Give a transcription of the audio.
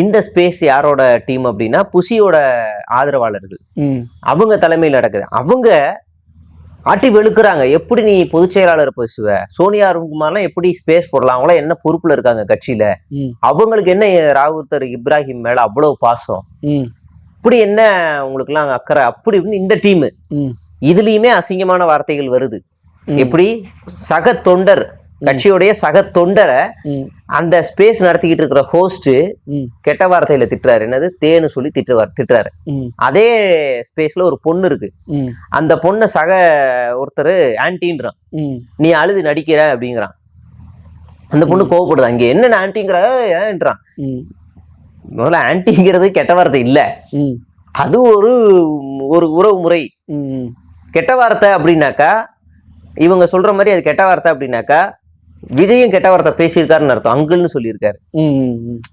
இந்த ஸ்பேஸ் யாரோட டீம் அப்படின்னா புசியோட ஆதரவாளர்கள். அவங்க தலைமையில் நடக்குது. அவங்க ஆட்டி வெளுக்குறாங்க. எப்படி நீ பொதுச் செயலாளர் பேசுவ, சோனியா அருண்குமார்லாம் எப்படி ஸ்பேஸ் போடலாம், அவங்களாம் என்ன பொறுப்புல இருக்காங்க கட்சியில, அவங்களுக்கு என்ன ராவுத்தர் இப்ராஹிம் மேல அவ்வளவு பாசம், இப்படி என்ன உங்களுக்கு எல்லாம் அக்கறை, அப்படி இந்த டீம். இதுலயுமே அசிங்கமான வார்த்தைகள் வருது. எப்படி சக தொண்டர், கட்சியுடைய சக தொண்டரை அந்த ஸ்பேஸ் நடத்திக்கிட்டு இருக்கிற ஹோஸ்ட் கெட்ட வார்த்தையில திட்டுறாரு. என்னது தேன்னு சொல்லி திட்டுறாரு. அதே ஸ்பேஸ்ல ஒரு பொண்ணு இருக்கு. அந்த பொண்ணை சக ஒருத்தர் ஆன்டின்றான், நீ அழுது நடிக்கிற அப்படிங்கிறான். அந்த பொண்ணு கோவப்படுது. அங்க என்ன ஆன்டிங்கிற ஏன்றான். முதல்ல ஆன்டிங்கிறது கெட்ட வார்த்தை இல்ல, அது ஒரு உறவு முறை. கெட்ட வார்த்தை அப்படின்னாக்கா இவங்க சொல்ற மாதிரி அது கெட்ட வார்த்தை அப்படின்னாக்கா விஜயும் கெட்ட வார்த்தை பேசியிருக்காருன்னு அர்த்தம். அங்கிள்னு சொல்லியிருக்காரு.